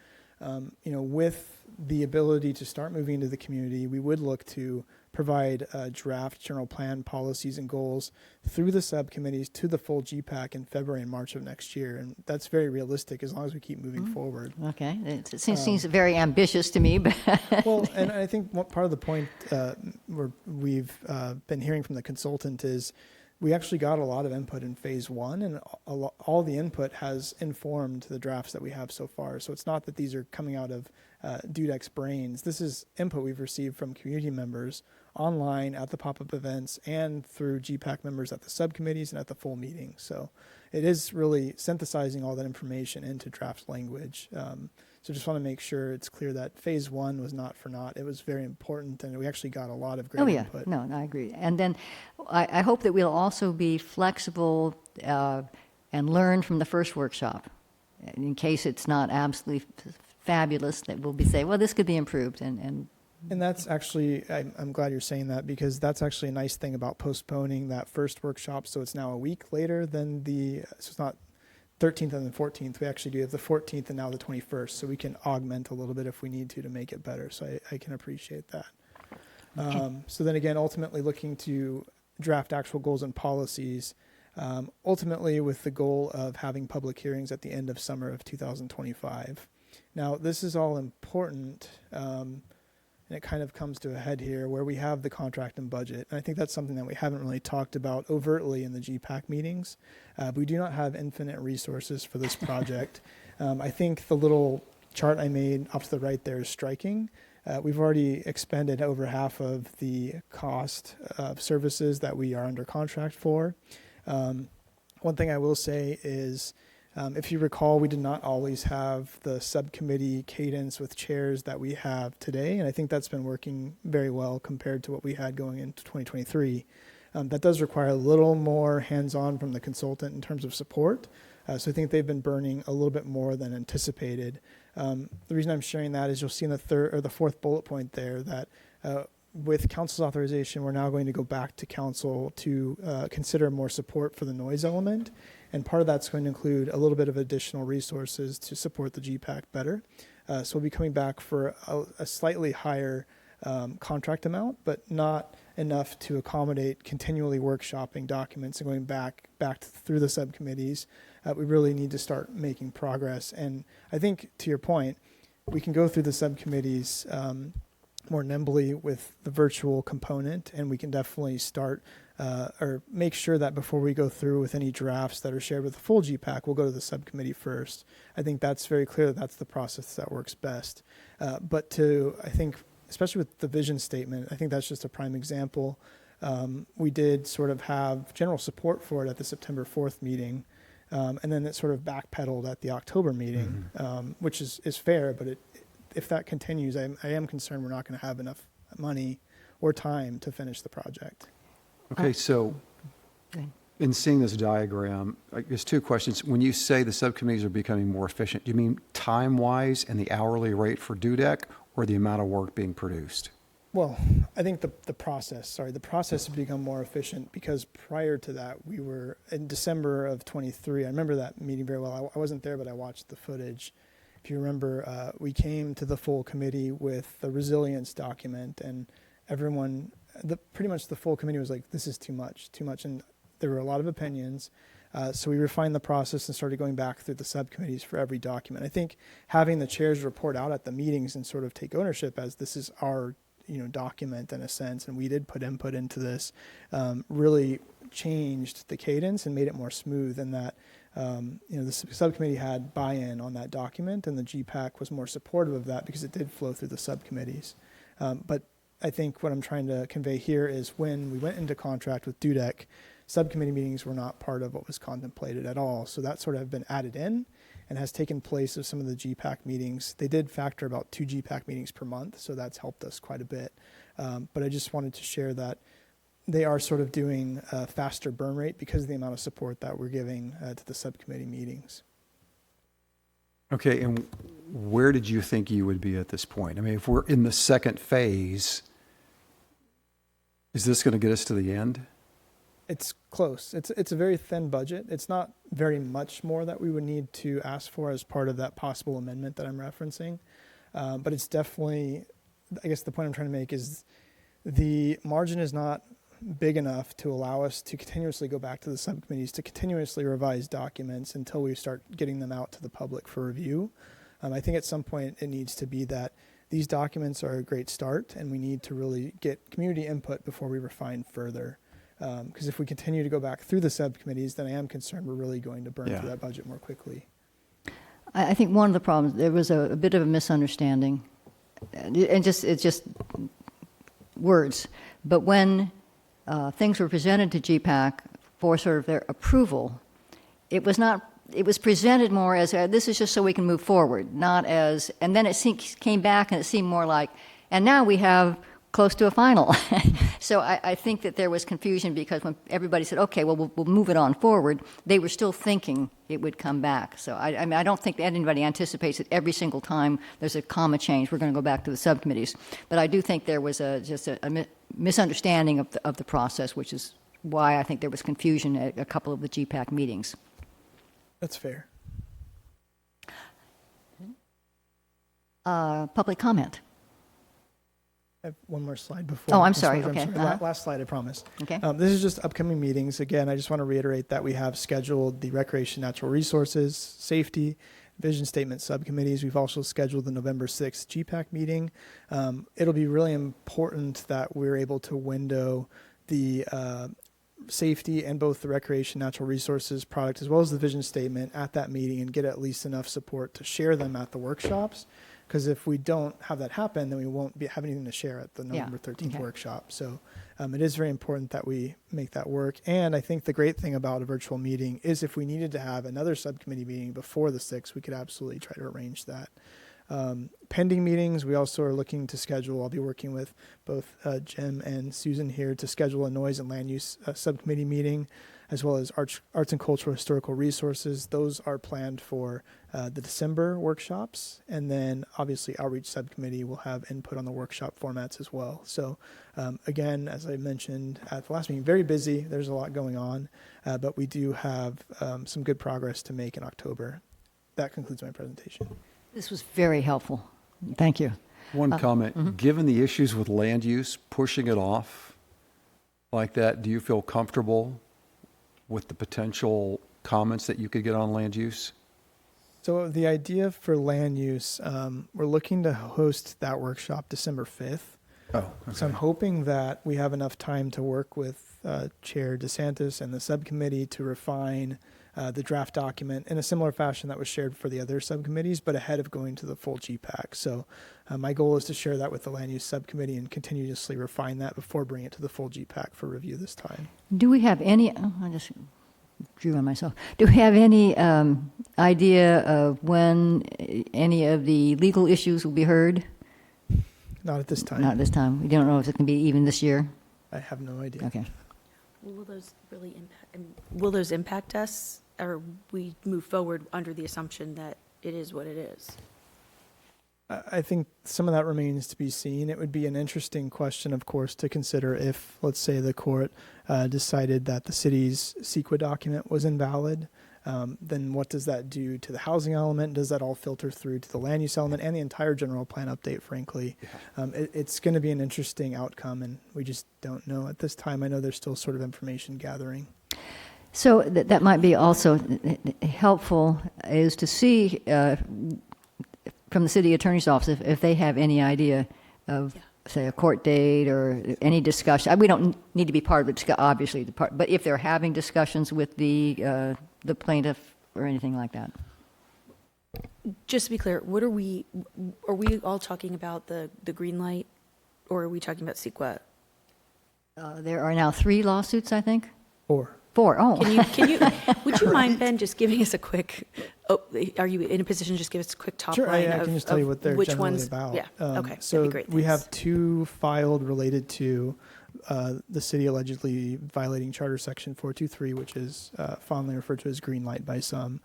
D: With the ability to start moving into the community, we would look to provide draft general plan policies and goals through the subcommittees to the full GPAC in February and March of next year. And that's very realistic as long as we keep moving forward.
A: Okay, it seems very ambitious to me, but
D: Well, and I think part of the point we've been hearing from the consultant is we actually got a lot of input in phase 1, and all the input has informed the drafts that we have so far. So it's not that these are coming out of Dudek's brains. This is input we've received from community members online at the pop-up events and through GPAC members at the subcommittees and at the full meeting. So it is really synthesizing all that information into draft language. So just want to make sure it's clear that phase 1 was not for naught. It was very important, and we actually got a lot of great input.
A: No, I agree. And then I hope that we'll also be flexible and learn from the first workshop. In case it's not absolutely fabulous, that we'll be saying, well, this could be improved. And
D: that's actually, I'm glad you're saying that, because that's actually a nice thing about postponing that first workshop. So it's now a week later than so it's not 13th and the 14th. We actually do have the 14th and now the 21st, so we can augment a little bit if we need to make it better. So I can appreciate that. So then again, ultimately looking to draft actual goals and policies, ultimately with the goal of having public hearings at the end of summer of 2025. Now, this is all important, and it kind of comes to a head here where we have the contract and budget. And I think that's something that we haven't really talked about overtly in the GPAC meetings. We do not have infinite resources for this project. I think the little chart I made up to the right there is striking. We've already expended over half of the cost of services that we are under contract for. One thing I will say is, if you recall, we did not always have the subcommittee cadence with chairs that we have today, and I think that's been working very well compared to what we had going into 2023. That does require a little more hands-on from the consultant in terms of support, so I think they've been burning a little bit more than anticipated. The reason I'm sharing that is you'll see in the third or the fourth bullet point there that with council's authorization, we're now going to go back to council to consider more support for the noise element. And part of that's going to include a little bit of additional resources to support the GPAC better. So we'll be coming back for a slightly higher contract amount, but not enough to accommodate continually workshopping documents and going back through the subcommittees. We really need to start making progress. And I think, to your point, we can go through the subcommittees more nimbly with the virtual component, and we can definitely start or make sure that before we go through with any drafts that are shared with the full GPAC, we'll go to the subcommittee first. I think that's very clear that that's the process that works best. But I think, especially with the vision statement, I think that's just a prime example. We did sort of have general support for it at the September 4th meeting, and then it sort of backpedaled at the October meeting, which is fair, but if that continues, I am concerned we're not going to have enough money or time to finish the project.
C: Okay, so
A: Go ahead.
C: in seeing this diagram, I guess two questions. When you say the subcommittees are becoming more efficient, do you mean time-wise and the hourly rate for DUDEC, or the amount of work being produced?
D: Well, I think the process has become more efficient because prior to that, we were in December of 23. I remember that meeting very well. I wasn't there, but I watched the footage. If you remember, we came to the full committee with the resilience document, and everyone, pretty much the full committee was like, this is too much. And there were a lot of opinions. So we refined the process and started going back through the subcommittees for every document. I think having the chairs report out at the meetings and sort of take ownership as this is our document in a sense, and we did put input into this, really changed the cadence and made it more smooth, in that the subcommittee had buy-in on that document, and the GPAC was more supportive of that because it did flow through the subcommittees. But I think what I'm trying to convey here is when we went into contract with DUDEC, subcommittee meetings were not part of what was contemplated at all. So that sort of been added in and has taken place of some of the GPAC meetings. They did factor about 2 GPAC meetings per month, so that's helped us quite a bit. But I just wanted to share that they are sort of doing a faster burn rate because of the amount of support that we're giving to the subcommittee meetings.
C: Okay, and where did you think you would be at this point? I mean, if we're in the second phase, is this going to get us to the end?
D: It's close. It's a very thin budget. It's not very much more that we would need to ask for as part of that possible amendment that I'm referencing. But it's definitely, I guess the point I'm trying to make is the margin is not big enough to allow us to continuously go back to the subcommittees to continuously revise documents until we start getting them out to the public for review. I think at some point it needs to be that these documents are a great start, and we need to really get community input before we refine further. Because if we continue to go back through the subcommittees, then I am concerned we're really going to burn through that budget more quickly.
A: I think one of the problems, there was a bit of a misunderstanding, and it's just words. But when things were presented to GPAC for sort of their approval, it was presented more as this is just so we can move forward, not as, and then it came back and it seemed more like, and now we have close to a final. So I think that there was confusion because when everybody said, okay, well, we'll move it on forward, they were still thinking it would come back. So I mean, I don't think that anybody anticipates that every single time there's a comma change, we're going to go back to the subcommittees. But I do think there was just a misunderstanding of the process, which is why I think there was confusion at a couple of the GPAC meetings.
D: That's fair.
A: Public comment.
D: I have one more slide before.
A: Oh, I'm
D: Ms.
A: sorry.
D: Mosher,
A: Okay. Uh-huh.
D: Last slide, I promise.
A: Okay.
D: This is just upcoming meetings. Again, I just want to reiterate that we have scheduled the Recreation Natural Resources, Safety, Vision Statement subcommittees. We've also scheduled the November 6th GPAC meeting. It'll be really important that we're able to window the safety and both the Recreation Natural Resources product as well as the vision statement at that meeting and get at least enough support to share them at the workshops. Because if we don't have that happen, then we won't have anything to share at the November 13th
A: okay.
D: workshop. So it is very important that we make that work. And I think the great thing about a virtual meeting is if we needed to have another subcommittee meeting before the 6th, we could absolutely try to arrange that. Pending meetings, we also are looking to schedule, I'll be working with both Jim and Susan here to schedule a noise and land use subcommittee meeting, as well as arts and cultural historical resources. Those are planned for the December workshops. And then obviously outreach subcommittee will have input on the workshop formats as well. So again, as I mentioned at the last meeting, very busy. There's a lot going on, but we do have some good progress to make in October. That concludes my presentation.
A: This was very helpful. Thank you.
C: One comment. Given the issues with land use, pushing it off like that, do you feel comfortable with the potential comments that you could get on land use?
D: So the idea for land use, we're looking to host that workshop December 5th.
C: Oh, okay.
D: So I'm hoping that we have enough time to work with Chair DeSantis and the subcommittee to refine the draft document in a similar fashion that was shared for the other subcommittees, but ahead of going to the full GPAC. So my goal is to share that with the land use subcommittee and continuously refine that before bringing it to the full GPAC for review this time.
A: Do we have any, I just drew on myself. Do we have any idea of when any of the legal issues will be heard?
D: Not at this time.
A: Not this time. We don't know if it can be even this year.
D: I have no idea.
A: Okay.
B: Will those really will those impact us, or we move forward under the assumption that it is what it is?
D: I think some of that remains to be seen. It would be an interesting question, of course, to consider if, let's say, the court decided that the city's CEQA document was invalid. Then what does that do to the housing element? Does that all filter through to the land use element and the entire general plan update, frankly? It's going to be an interesting outcome, and we just don't know at this time. I know there's still sort of information gathering.
A: So that might be also helpful is to see from the city attorney's office if they have any idea of, say, a court date or any discussion. We don't need to be part of it, obviously, but if they're having discussions with the plaintiff or anything like that.
B: Just to be clear, are we all talking about the green light, or are we talking about CEQA?
A: There are now 3 lawsuits, I think.
D: 4.
A: 4. Oh.
B: Can you, would you mind, Ben, just giving us a quick, are you in a position to just give us a quick top
D: Sure,
B: line
D: I can just tell you what they're
B: which
D: generally
B: ones,
D: about.
B: Yeah, okay,
D: So
B: that'd be great.
D: we
B: thanks.
D: have 2 filed related to the city allegedly violating Charter Section 423, which is fondly referred to as green light by some,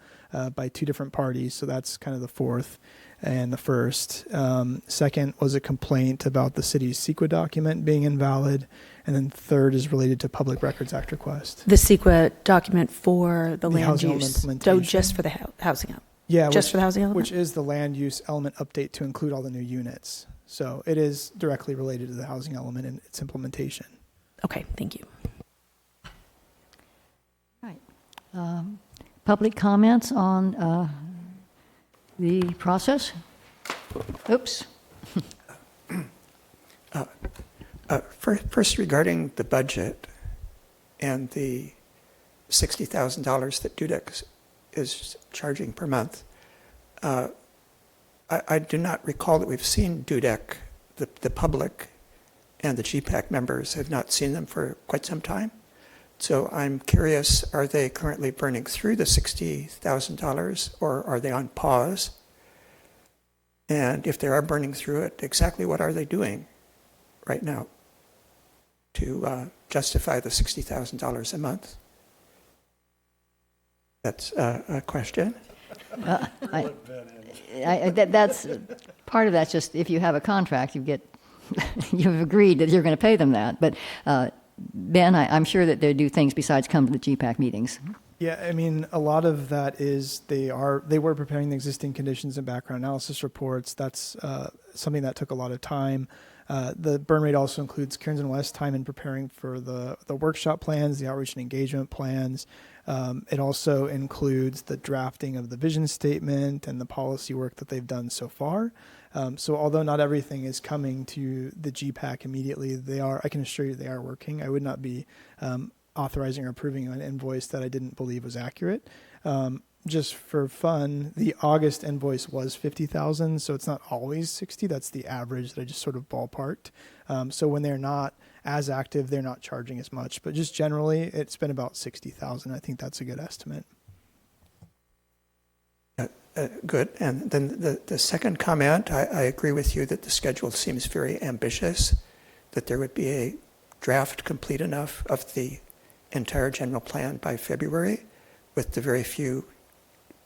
D: by 2 different parties. So that's kind of the 4th and the 1st. Second was a complaint about the city's CEQA document being invalid. And then 3rd is related to Public Records Act request.
B: The CEQA document for the land
D: housing element
B: use. So
D: implementation.
B: just for the housing element?
D: Yeah,
B: Just for the housing element?
D: which is the land use element update to include all the new units. So it is directly related to the housing element and its implementation.
B: Okay, thank you.
A: Right. Public comments on the process? Oops.
E: First, regarding the budget and the $60,000 that Dudek is charging per month, I do not recall that we've seen Dudek, the public and the GPAC members have not seen them for quite some time. So I'm curious, are they currently burning through the $60,000 or are they on pause? And if they are burning through it, exactly what are they doing right now to justify the $60,000 a month? That's a question.
A: That's part of that's just if you have a contract, you've agreed that you're going to pay them that. But Ben, I'm sure that they do things besides come to the GPAC meetings.
D: Yeah, I mean, a lot of that is they were preparing the existing conditions and background analysis reports. That's something that took a lot of time. The burn rate also includes Cairns and West time in preparing for the workshop plans, the outreach and engagement plans. It also includes the drafting of the vision statement and the policy work that they've done so far. So although not everything is coming to the GPAC immediately, I can assure you they are working. I would not be authorizing or approving an invoice that I didn't believe was accurate. Just for fun, the August invoice was 50,000, so it's not always 60. That's the average that I just sort of ballparked. So when they're not as active, they're not charging as much. But just generally, it's been about 60,000. I think that's a good estimate.
E: Good. And then the second comment, I agree with you that the schedule seems very ambitious, that there would be a draft complete enough of the entire general plan by February, with the very few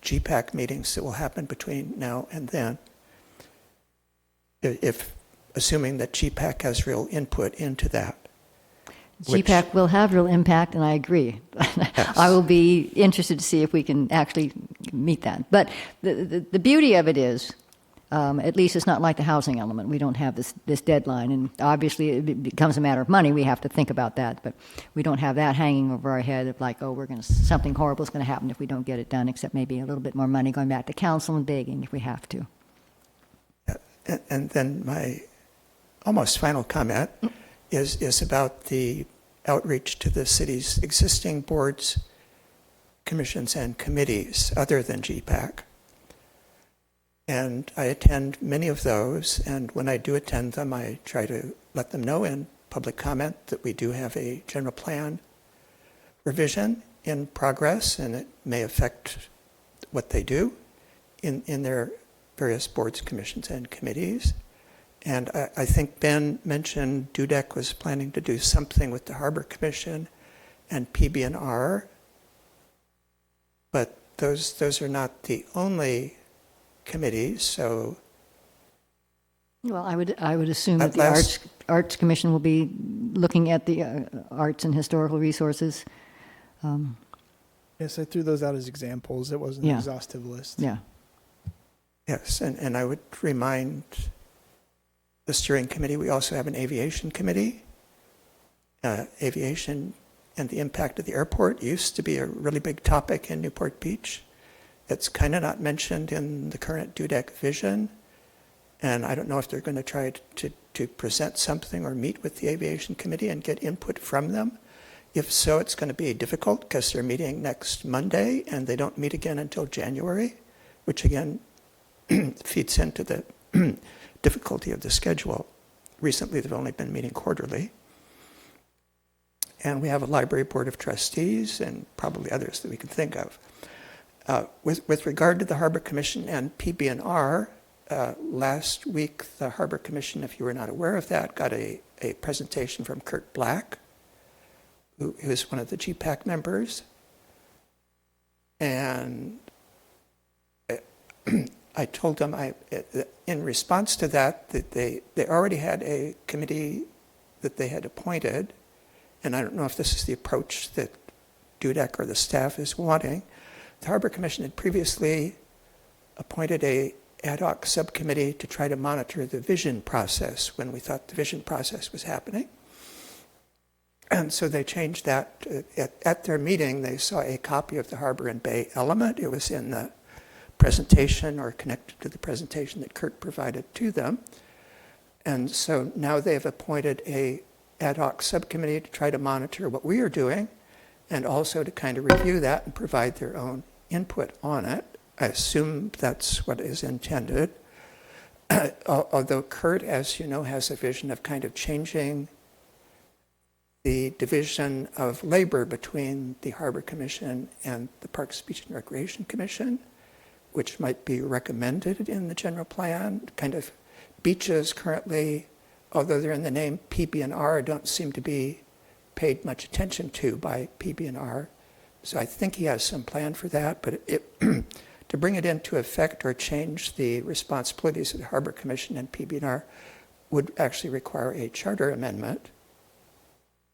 E: GPAC meetings that will happen between now and then. If assuming that GPAC has real input into that.
A: GPAC will have real impact, and I agree.
E: Yes.
A: I will be interested to see if we can actually meet that. But the beauty of it is, at least it's not like the housing element. We don't have this deadline, and obviously it becomes a matter of money. We have to think about that, but we don't have that hanging over our head of like, oh, something horrible is going to happen if we don't get it done, except maybe a little bit more money going back to council and begging if we have to.
E: And then my almost final comment is about the outreach to the city's existing boards, commissions, and committees other than GPAC. And I attend many of those, and when I do attend them, I try to let them know in public comment that we do have a general plan revision in progress, and it may affect what they do in their various boards, commissions, and committees. And I think Ben mentioned DUDEC was planning to do something with the Harbor Commission and PB&R, but those are not the only committees. So,
A: Well, I would assume that the Arts Commission will be looking at the arts and historical resources.
D: Yes, I threw those out as examples. It wasn't an
A: Yeah.
D: exhaustive list.
A: Yeah.
E: yes, and I would remind the steering committee, we also have an aviation committee. Aviation and the impact of the airport used to be a really big topic in Newport Beach. It's kind of not mentioned in the current DUDEC vision, and I don't know if they're going to try to present something or meet with the aviation committee and get input from them. If so, it's going to be difficult because they're meeting next Monday and they don't meet again until January, which again feeds into the difficulty of the schedule. Recently, they've only been meeting quarterly. And we have a library board of trustees and probably others that we can think of. With regard to the Harbor Commission and PB&R, last week the Harbor Commission, if you were not aware of that, got a presentation from Kurt Black, who is one of the GPAC members. And I told them in response to that they already had a committee that they had appointed, and I don't know if this is the approach that DUDEC or the staff is wanting. The Harbor Commission had previously appointed a ad hoc subcommittee to try to monitor the vision process when we thought the vision process was happening. And so they changed that. At their meeting, they saw a copy of the Harbor and Bay element. It was in the presentation or connected to the presentation that Kurt provided to them. And so now they've appointed a ad hoc subcommittee to try to monitor what we are doing and also to kind of review that and provide their own input on it. I assume that's what is intended. Although Kurt, as you know, has a vision of kind of changing the division of labor between the Harbor Commission and the Parks, Beach, and Recreation Commission, which might be recommended in the general plan. Kind of beaches currently, although they're in the name PB&R, don't seem to be paid much attention to by PB&R. So I think he has some plan for that, but to bring it into effect or change the responsibilities of the Harbor Commission and PB&R would actually require a charter amendment,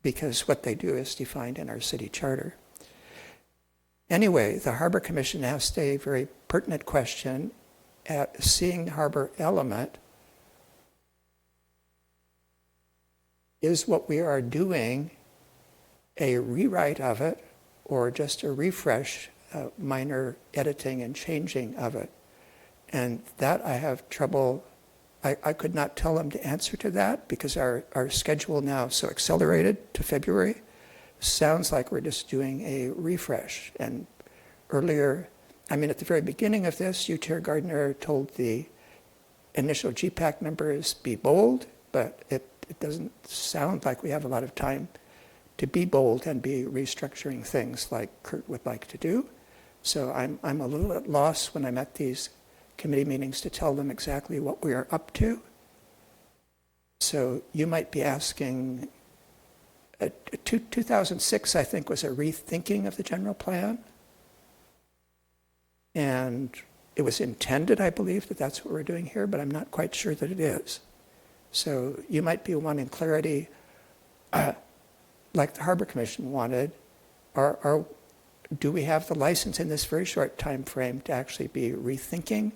E: because what they do is defined in our city charter. Anyway, the Harbor Commission asked a very pertinent question at seeing the harbor element. Is what we are doing a rewrite of it or just a refresh, minor editing and changing of it? And that I have trouble, I could not tell them the answer to that because our schedule now is so accelerated to February. Sounds like we're just doing a refresh. And earlier, I mean, at the very beginning of this, you, Chair Gardner, told the initial GPAC members be bold, but it doesn't sound like we have a lot of time to be bold and be restructuring things like Kurt would like to do. So I'm a little at loss when I'm at these committee meetings to tell them exactly what we are up to. So you might be asking, 2006, I think, was a rethinking of the general plan. And it was intended, I believe, that that's what we're doing here, but I'm not quite sure that it is. So you might be wanting clarity, like the Harbor Commission wanted. Do we have the license in this very short time frame to actually be rethinking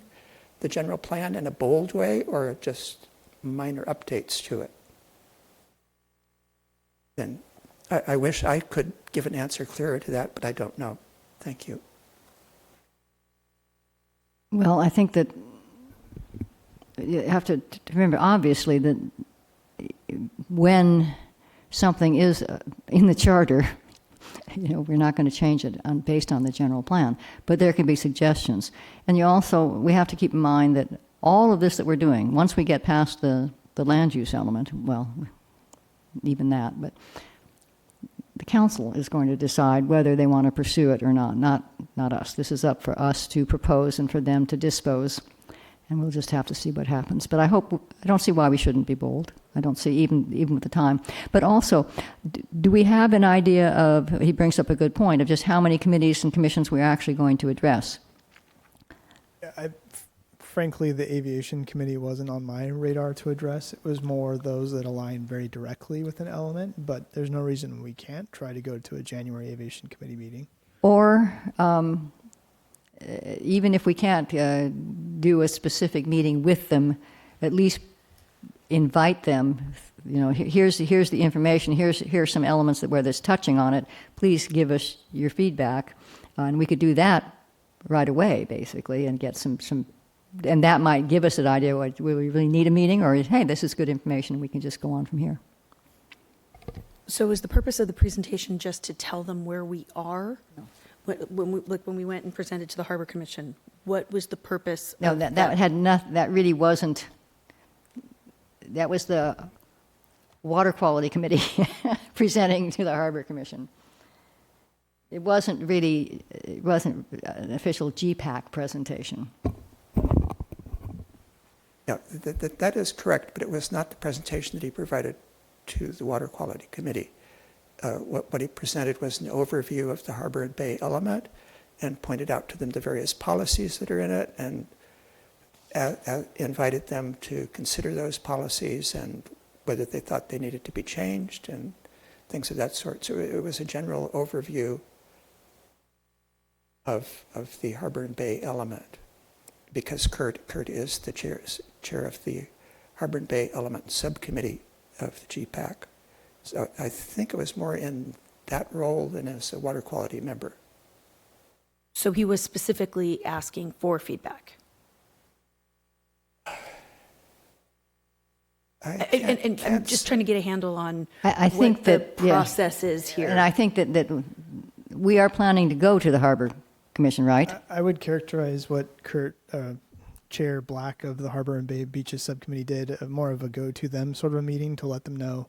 E: the general plan in a bold way, or just minor updates to it? Then I wish I could give an answer clearer to that, but I don't know. Thank you.
A: Well, I think that you have to remember, obviously, that when something is in the charter, we're not going to change it based on the general plan, but there can be suggestions. And we have to keep in mind that all of this that we're doing, once we get past the land use element, well, even that, but the council is going to decide whether they want to pursue it or not us. This is up for us to propose and for them to dispose, and we'll just have to see what happens. But I don't see why we shouldn't be bold. I don't see, even with the time. But also, do we have an idea of, he brings up a good point, of just how many committees and commissions we're actually going to address?
D: Frankly, the aviation committee wasn't on my radar to address. It was more those that align very directly with an element, but there's no reason we can't try to go to a January aviation committee meeting.
A: Or even if we can't do a specific meeting with them, at least invite them. Here's the information. Here's some elements where there's touching on it. Please give us your feedback, and we could do that right away, basically, and get some. And that might give us an idea, will we really need a meeting, or, hey, this is good information, we can just go on from here.
B: So is the purpose of the presentation just to tell them where we are?
A: No.
B: When we went and presented to the Harbor Commission, what was the purpose?
A: No,
B: of
A: that had nothing, that really wasn't, that was the Water Quality Committee presenting to the Harbor Commission. It wasn't an official GPAC presentation.
E: Yeah, that is correct, but it was not the presentation that he provided to the Water Quality Committee. What he presented was an overview of the harbor and bay element and pointed out to them the various policies that are in it and invited them to consider those policies and whether they thought they needed to be changed and things of that sort. So it was a general overview of the harbor and bay element, because Kurt is the chair of the Harbor and Bay Element Subcommittee of the GPAC. So I think it was more in that role than as a water quality member.
B: So he was specifically asking for feedback. I'm just trying to get a handle on
A: I think
B: what
A: that,
B: the process is here.
A: And I think that we are planning to go to the Harbor Commission, right?
D: I would characterize what Kurt, Chair Black of the Harbor and Bay Beaches Subcommittee did, more of a go-to them sort of a meeting to let them know,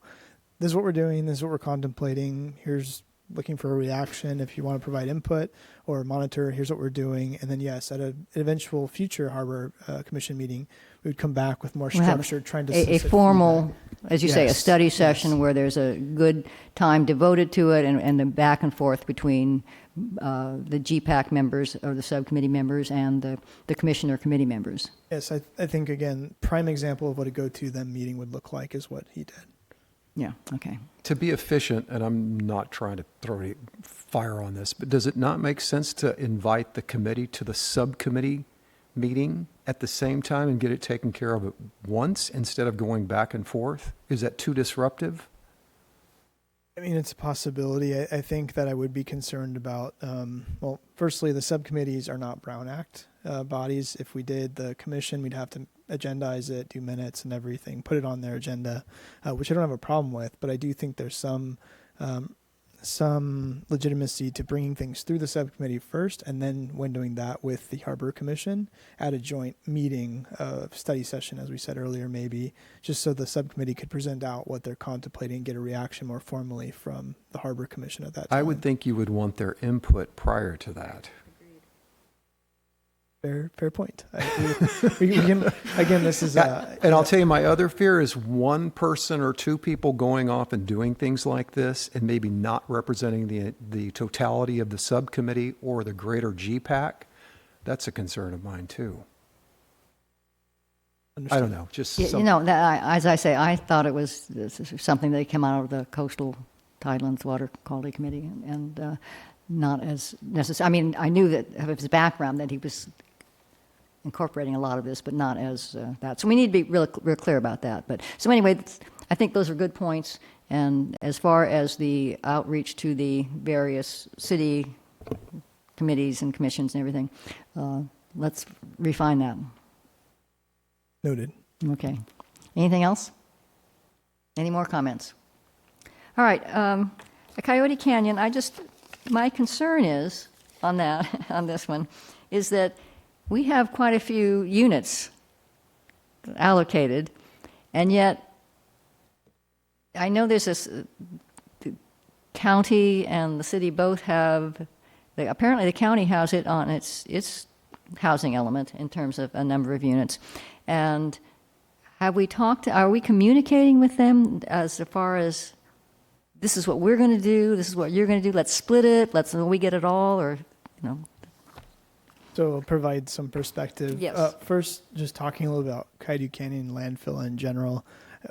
D: this is what we're doing, this is what we're contemplating, here's looking for a reaction if you want to provide input or monitor, here's what we're doing. And then, yes, at an eventual future Harbor Commission meeting, we would come back with more structure, trying to
A: a formal,
D: feedback.
A: as you say, a
D: Yes,
A: study session
D: yes.
A: where there's a good time devoted to it and the back and forth between the GPAC members or the subcommittee members and the commission or committee members.
D: Yes, I think, again, prime example of what a go-to them meeting would look like is what he did.
A: Yeah, okay.
C: To be efficient, and I'm not trying to throw any fire on this, but does it not make sense to invite the committee to the subcommittee meeting at the same time and get it taken care of at once instead of going back and forth? Is that too disruptive?
D: I mean, it's a possibility. I think that I would be concerned about, well, firstly, the subcommittees are not Brown Act bodies. If we did the commission, we'd have to agendize it, do minutes and everything, put it on their agenda, which I don't have a problem with. But I do think there's some legitimacy to bringing things through the subcommittee first, and then windowing that with the Harbor Commission at a joint meeting, study session, as we said earlier, maybe, just so the subcommittee could present out what they're contemplating and get a reaction more formally from the Harbor Commission at that time.
C: I would think you would want their input prior to that.
D: Fair point. We can, again, this is
C: And I'll tell you, my other fear is one person or two people going off and doing things like this and maybe not representing the totality of the subcommittee or the greater GPAC. That's a concern of mine too. I don't know, just
A: You know, as I say, I thought it was something that came out of the Coastal Tidelands Water Quality Committee, and not as necessary. I mean, I knew that of his background that he was incorporating a lot of this, but not as that. So we need to be real clear about that. But so anyway, I think those are good points. And as far as the outreach to the various city committees and commissions and everything, let's refine that.
D: noted.
A: Okay. Anything else? Any more comments? All right. The Coyote Canyon, my concern is on that, on this one, is that we have quite a few units allocated, and yet I know there's this, the county and the city both have, apparently the county has it on its housing element in terms of a number of units. And have we are we communicating with them as far as this is what we're going to do, this is what you're going to do, let's split it, we get it all, or, you know?
D: So I'll provide some perspective.
A: Yes.
D: First, just talking a little about Coyote Canyon landfill in general.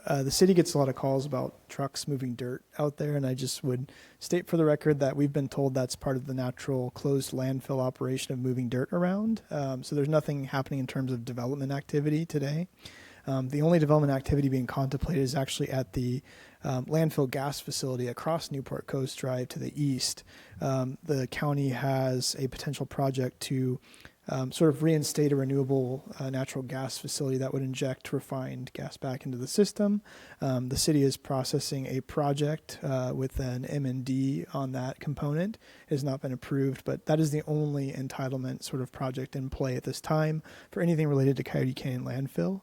D: The city gets a lot of calls about trucks moving dirt out there, and I just would state for the record that we've been told that's part of the natural closed landfill operation of moving dirt around. So there's nothing happening in terms of development activity today. The only development activity being contemplated is actually at the landfill gas facility across Newport Coast Drive to the east. The county has a potential project to sort of reinstate a renewable natural gas facility that would inject refined gas back into the system. The city is processing a project with an M&D on that component. It has not been approved, but that is the only entitlement sort of project in play at this time for anything related to Coyote Canyon landfill.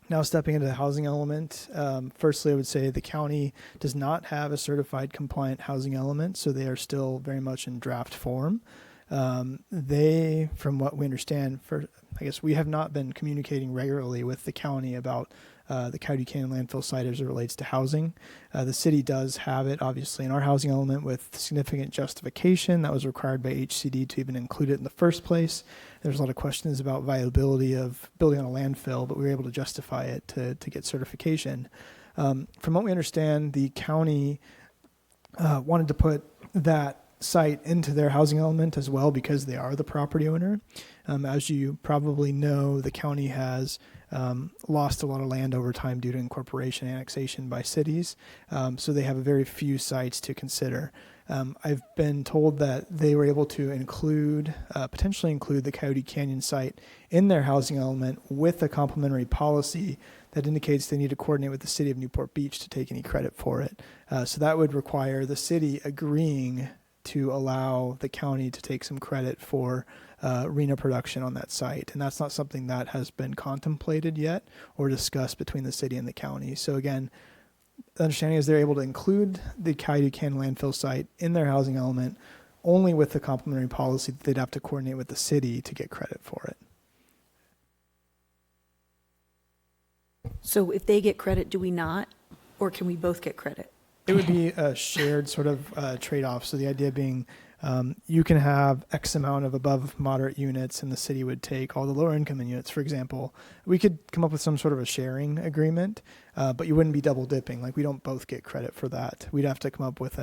D: Now stepping into the housing element, firstly, I would say the county does not have a certified compliant housing element, so they are still very much in draft form. They, from what we understand, I guess we have not been communicating regularly with the county about the Coyote Canyon landfill site as it relates to housing. The city does have it, obviously, in our housing element with significant justification that was required by HCD to even include it in the first place. There's a lot of questions about viability of building on a landfill, but we were able to justify it to get certification. From what we understand, the county wanted to put that site into their housing element as well because they are the property owner. As you probably know, the county has lost a lot of land over time due to incorporation annexation by cities, so they have a very few sites to consider. I've been told that they were able to potentially include the Coyote Canyon site in their housing element with a complementary policy that indicates they need to coordinate with the city of Newport Beach to take any credit for it. So that would require the city agreeing to allow the county to take some credit for RENA production on that site. And that's not something that has been contemplated yet or discussed between the city and the county. So again, the understanding is they're able to include the Coyote Canyon landfill site in their housing element only with the complementary policy that they'd have to coordinate with the city to get credit for it.
B: So if they get credit, do we not? Or can we both get credit?
D: It would be a shared sort of trade-off. So the idea being You can have X amount of above moderate units, and the city would take all the lower income units, for example. We could come up with some sort of a sharing agreement, but you wouldn't be double dipping. Like, we don't both get credit for that. We'd have to come up with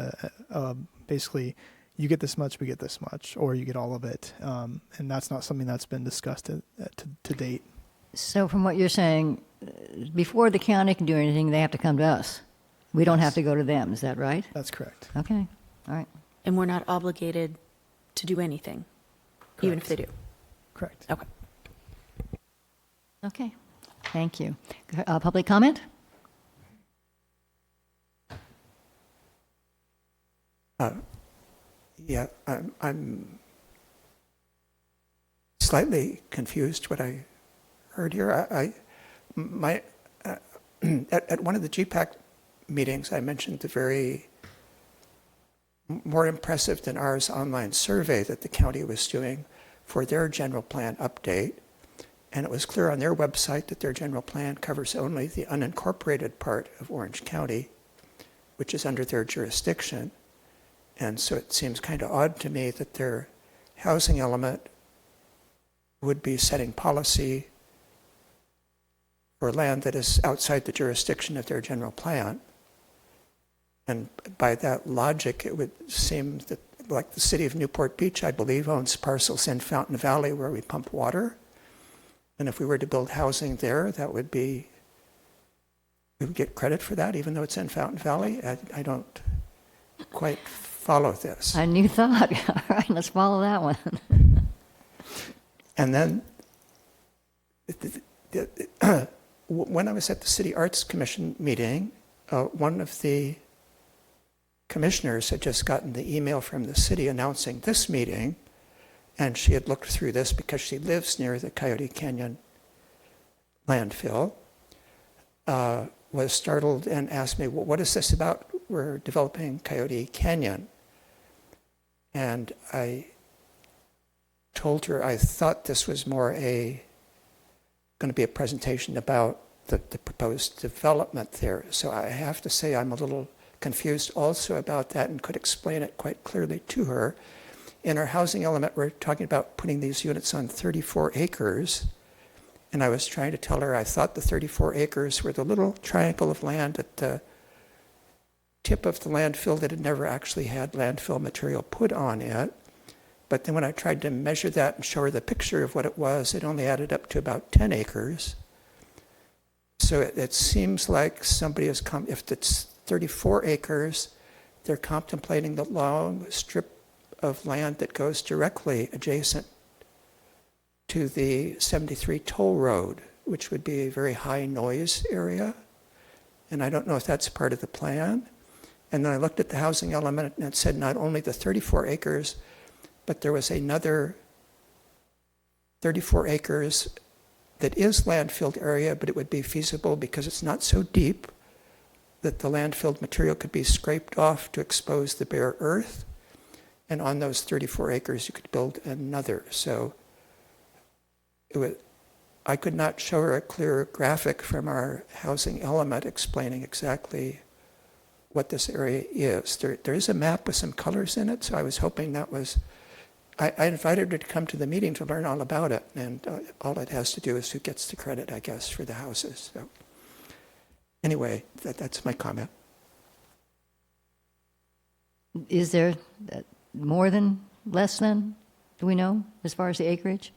D: basically, you get this much, we get this much, or you get all of it. And that's not something that's been discussed to date.
A: So from what you're saying, before the county can do anything, they have to come to us. We don't have to go to them. Is that right?
D: That's correct.
A: Okay. All right.
B: And we're not obligated to do anything, even if they do.
D: Correct.
B: Okay.
A: Okay. Thank you. Public comment?
E: Yeah, I'm slightly confused what I heard here. At one of the GPAC meetings, I mentioned the very more impressive than ours online survey that the county was doing for their general plan update. And it was clear on their website that their general plan covers only the unincorporated part of Orange County, which is under their jurisdiction. And so it seems kind of odd to me that their housing element would be setting policy for land that is outside the jurisdiction of their general plan. And by that logic, it would seem that, like the city of Newport Beach, I believe, owns parcels in Fountain Valley where we pump water. And if we were to build housing there, we would get credit for that, even though it's in Fountain Valley. I don't quite follow this.
A: A new thought. All right, let's follow that one.
E: And then, when I was at the City Arts Commission meeting, one of the commissioners had just gotten the email from the city announcing this meeting, and she had looked through this because she lives near the Coyote Canyon landfill, was startled and asked me, well, what is this about? We're developing Coyote Canyon. And I told her I thought this was more going to be a presentation about the proposed development there. So I have to say I'm a little confused also about that and could explain it quite clearly to her. In our housing element, we're talking about putting these units on 34 acres. And I was trying to tell her I thought the 34 acres were the little triangle of land at the tip of the landfill that had never actually had landfill material put on it. But then when I tried to measure that and show her the picture of what it was, it only added up to about 10 acres. So it seems like somebody has come, if it's 34 acres, they're contemplating the long strip of land that goes directly adjacent to the 73 toll road, which would be a very high noise area. And I don't know if that's part of the plan. And then I looked at the housing element and it said not only the 34 acres, but there was another 34 acres that is landfilled area, but it would be feasible because it's not so deep that the landfilled material could be scraped off to expose the bare earth. And on those 34 acres, you could build another. So I could not show her a clear graphic from our housing element explaining exactly what this area is. There is a map with some colors in it, so I was hoping that was... I invited her to come to the meeting to learn all about it, and all it has to do is who gets the credit, I guess, for the houses. So anyway, that's my comment.
A: Is there more than, less than? Do we know, as far as the acreage?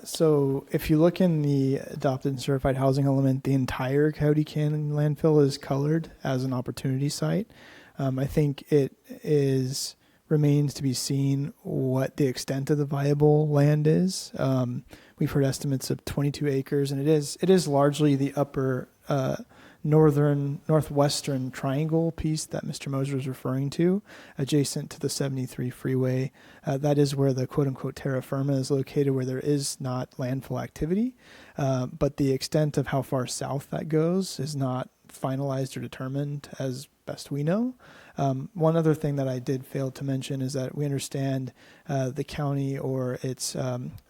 D: So if you look in the adopted and certified housing element, the entire Coyote Canyon landfill is colored as an opportunity site. I think it remains to be seen what the extent of the viable land is. We've heard estimates of 22 acres, and it is largely the upper northwestern triangle piece that Mr. Moser is referring to, adjacent to the 73 freeway. That is where the quote-unquote terra firma is located, where there is not landfill activity. But the extent of how far south that goes is not finalized or determined, as best we know. One other thing that I did fail to mention is that we understand the county or its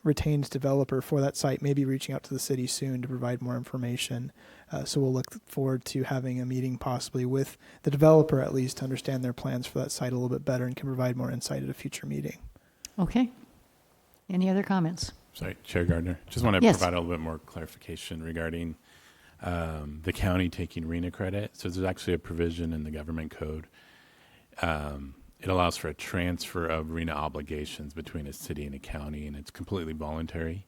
D: retained developer for that site may be reaching out to the city soon to provide more information. So we'll look forward to having a meeting possibly with the developer at least to understand their plans for that site a little bit better and can provide more insight at a future meeting.
A: Okay. Any other comments?
G: Sorry, Chair Gardner. Just want to
A: Yes.
G: provide a little bit more clarification regarding the county taking RENA credit. So there's actually a provision in the government code. It allows for a transfer of RENA obligations between a city and a county, and it's completely voluntary.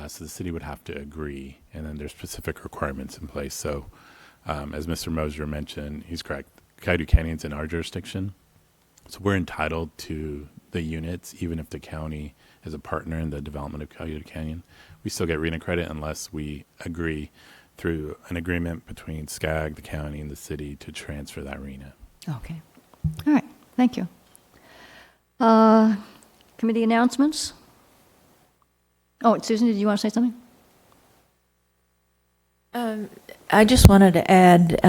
G: So the city would have to agree, and then there's specific requirements in place. So as Mr. Mosier mentioned, he's correct. Coyote Canyon's in our jurisdiction. So we're entitled to the units, even if the county is a partner in the development of Coyote Canyon. We still get RENA credit unless we agree through an agreement between SCAG, the county, and the city to transfer that RENA.
A: Okay. All right. Thank you. Committee announcements? Oh, Susan, did you want to say something?
F: I just wanted to add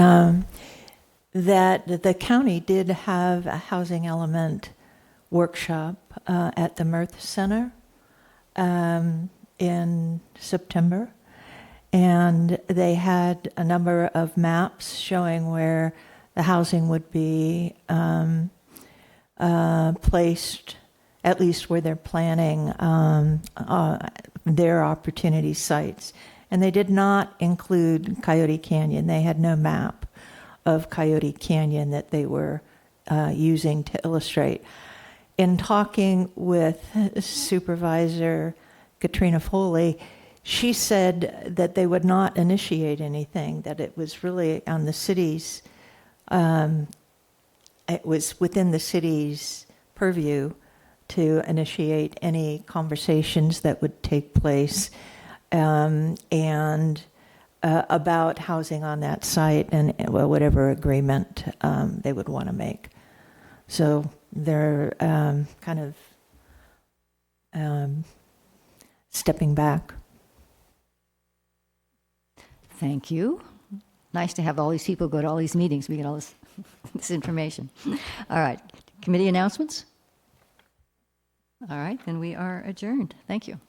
F: that the county did have a housing element workshop at the Mirth Center in September. And they had a number of maps showing where the housing would be placed, at least where they're planning their opportunity sites. And they did not include Coyote Canyon. They had no map of Coyote Canyon that they were using to illustrate. In talking with Supervisor Katrina Foley, she said that they would not initiate anything, that it was really on the city's, it was within the city's purview to initiate any conversations that would take place and about housing on that site and whatever agreement they would want to make. So they're kind of stepping back.
A: Thank you. Nice to have all these people go to all these meetings. We get all this, this information. All right. Committee announcements? All right. Then we are adjourned. Thank you.